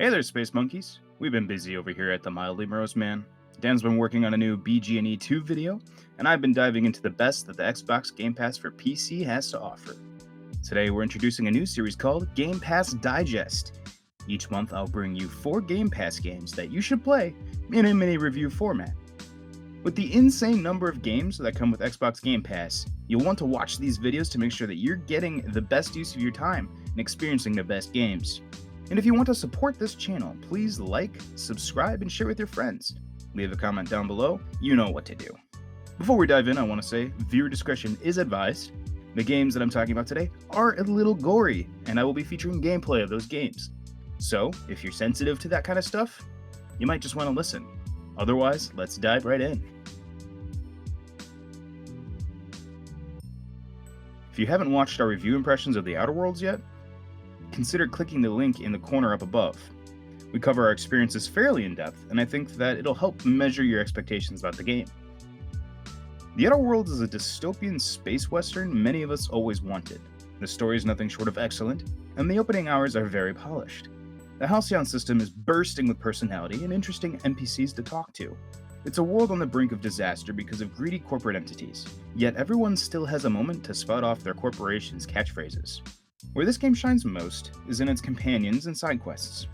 Hey there, Space Monkeys. We've been busy over here at the Mildly Morose Man. Dan's been working on a new BG&E 2 video, and I've been diving into the best that the Xbox Game Pass for PC has to offer. Today, we're introducing a new series called Game Pass Digest. Each month, I'll bring you 4 Game Pass games that you should play in a mini review format. With the insane number of games that come with Xbox Game Pass, you'll want to watch these videos to make sure that you're getting the best use of your time and experiencing the best games. And if you want to support this channel, please like, subscribe, and share with your friends. Leave a comment down below, you know what to do. Before we dive in, I want to say viewer discretion is advised. The games that I'm talking about today are a little gory, and I will be featuring gameplay of those games. So, if you're sensitive to that kind of stuff, you might just want to listen. Otherwise, let's dive right in. If you haven't watched our review impressions of The Outer Worlds yet, consider clicking the link in the corner up above. We cover our experiences fairly in depth, and I think that it'll help measure your expectations about the game. The Outer Worlds is a dystopian space western many of us always wanted. The story is nothing short of excellent, and the opening hours are very polished. The Halcyon system is bursting with personality and interesting NPCs to talk to. It's a world on the brink of disaster because of greedy corporate entities, yet everyone still has a moment to spout off their corporation's catchphrases. Where this game shines most is in its companions and side quests.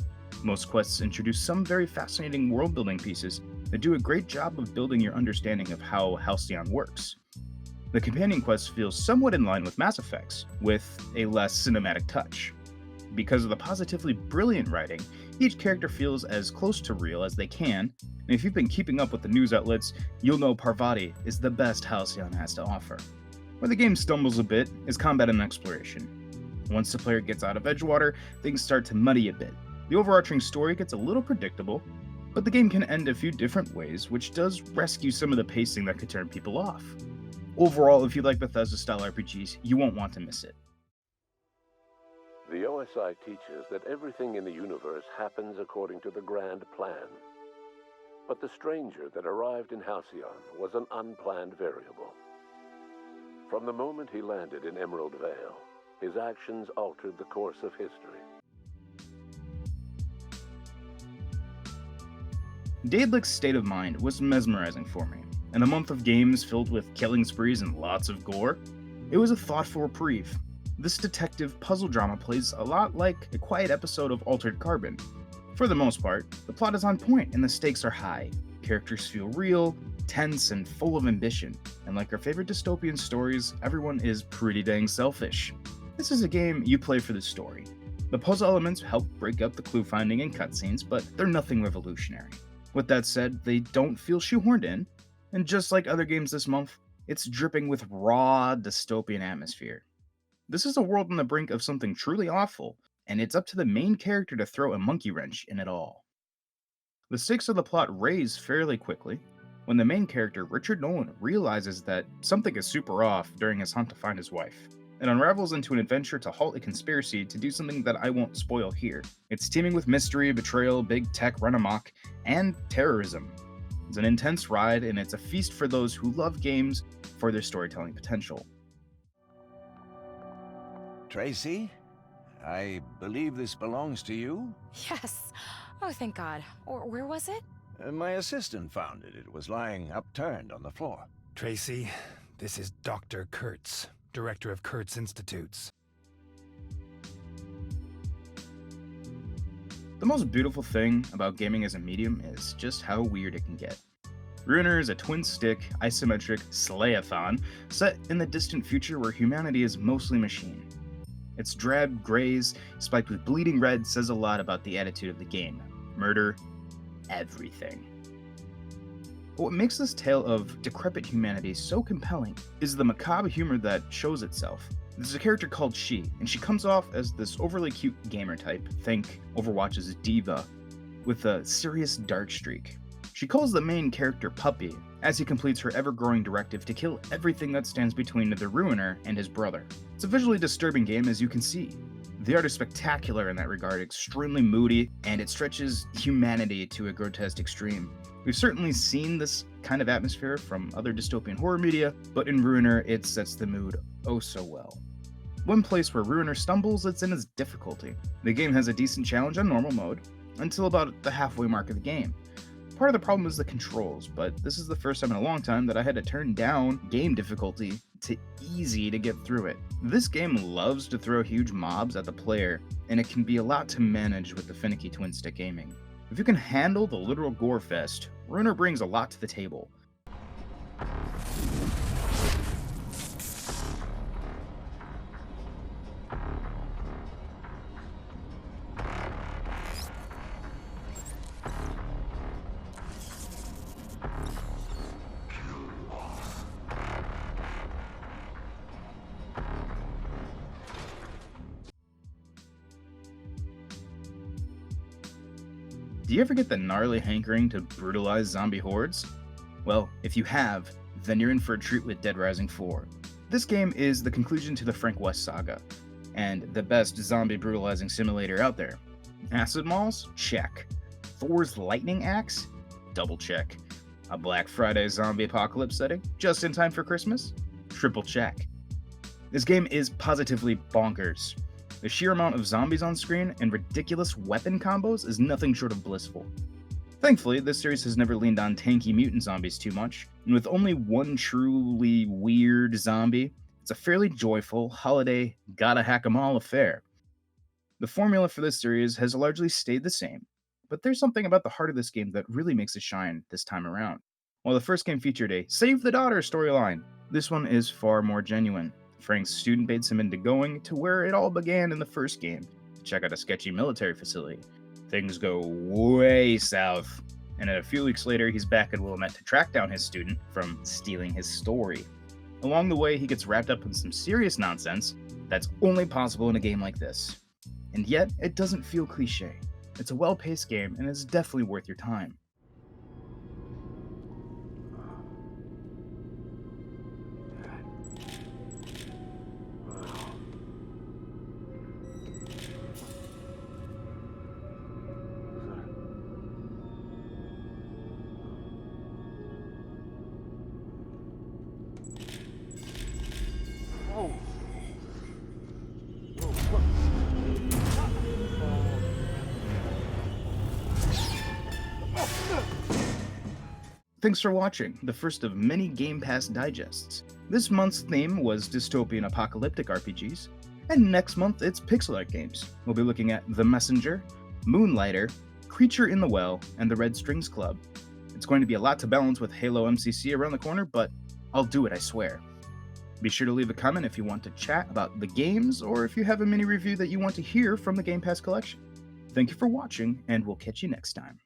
Most quests introduce some very fascinating world-building pieces that do a great job of building your understanding of how Halcyon works. The companion quests feel somewhat in line with Mass Effect's, with a less cinematic touch. Because of the positively brilliant writing, each character feels as close to real as they can, and if you've been keeping up with the news outlets, you'll know Parvati is the best Halcyon has to offer. Where the game stumbles a bit is combat and exploration. Once the player gets out of Edgewater, things start to muddy a bit. The overarching story gets a little predictable, but the game can end a few different ways, which does rescue some of the pacing that could turn people off. Overall, if you like Bethesda-style RPGs, you won't want to miss it. The OSI teaches that everything in the universe happens according to the grand plan. But the stranger that arrived in Halcyon was an unplanned variable. From the moment he landed in Emerald Vale, his actions altered the course of history. Daedalus' state of mind was mesmerizing for me. In a month of games filled with killing sprees and lots of gore, it was a thoughtful reprieve. This detective puzzle drama plays a lot like a quiet episode of Altered Carbon. For the most part, the plot is on point and the stakes are high. Characters feel real, tense, and full of ambition. And like our favorite dystopian stories, everyone is pretty dang selfish. This is a game you play for the story. The puzzle elements help break up the clue finding and cutscenes, but they're nothing revolutionary. With that said, they don't feel shoehorned in, and just like other games this month, it's dripping with raw dystopian atmosphere. This is a world on the brink of something truly awful, and it's up to the main character to throw a monkey wrench in it all. The stakes of the plot raise fairly quickly when the main character, Richard Nolan, realizes that something is super off during his hunt to find his wife. It unravels into an adventure to halt a conspiracy to do something that I won't spoil here. It's teeming with mystery, betrayal, big tech run amok, and terrorism. It's an intense ride, and it's a feast for those who love games for their storytelling potential. Tracy, I believe this belongs to you? Yes. Oh, thank God. Or where was it? My assistant found it. It was lying upturned on the floor. Tracy, this is Dr. Kurtz, director of Kurtz Institutes. The most beautiful thing about gaming as a medium is just how weird it can get. Ruiner is a twin-stick, isometric slayathon set in the distant future where humanity is mostly machine. Its drab grays, spiked with bleeding red, says a lot about the attitude of the game. Murder, everything. But what makes this tale of decrepit humanity so compelling is the macabre humor that shows itself. There's a character called She, and she comes off as this overly cute gamer type, think Overwatch's diva, with a serious dark streak. She calls the main character Puppy, as he completes her ever-growing directive to kill everything that stands between the Ruiner and his brother. It's a visually disturbing game, as you can see. The art is spectacular in that regard, extremely moody, and it stretches humanity to a grotesque extreme. We've certainly seen this kind of atmosphere from other dystopian horror media, but in Ruiner, it sets the mood oh so well. One place where Ruiner stumbles, it's in its difficulty. The game has a decent challenge on normal mode, until about the halfway mark of the game. Part of the problem is the controls, but this is the first time in a long time that I had to turn down game difficulty to easy to get through it. This game loves to throw huge mobs at the player, and it can be a lot to manage with the finicky twin-stick aiming. If you can handle the literal gore fest, Ruiner brings a lot to the table. Do you ever get the gnarly hankering to brutalize zombie hordes? Well, if you have, then you're in for a treat with Dead Rising 4. This game is the conclusion to the Frank West saga, and the best zombie brutalizing simulator out there. Acid Malls? Check. Thor's lightning axe? Double check. A Black Friday zombie apocalypse setting, just in time for Christmas? Triple check. This game is positively bonkers. The sheer amount of zombies on screen and ridiculous weapon combos is nothing short of blissful. Thankfully, this series has never leaned on tanky mutant zombies too much, and with only one truly weird zombie, it's a fairly joyful, holiday, gotta hack 'em all affair. The formula for this series has largely stayed the same, but there's something about the heart of this game that really makes it shine this time around. While the first game featured a Save the Daughter storyline, this one is far more genuine. Frank's student baits him into going to where it all began in the first game, to check out a sketchy military facility. Things go way south, and a few weeks later he's back at Willamette to track down his student from stealing his story. Along the way he gets wrapped up in some serious nonsense that's only possible in a game like this. And yet, it doesn't feel cliche. It's a well-paced game, and it's definitely worth your time. Thanks for watching, the first of many Game Pass digests. This month's theme was dystopian apocalyptic RPGs, and next month it's pixel art games. We'll be looking at The Messenger, Moonlighter, Creature in the Well, and The Red Strings Club. It's going to be a lot to balance with Halo MCC around the corner, but I'll do it, I swear. Be sure to leave a comment if you want to chat about the games, or if you have a mini review that you want to hear from the Game Pass collection. Thank you for watching, and we'll catch you next time.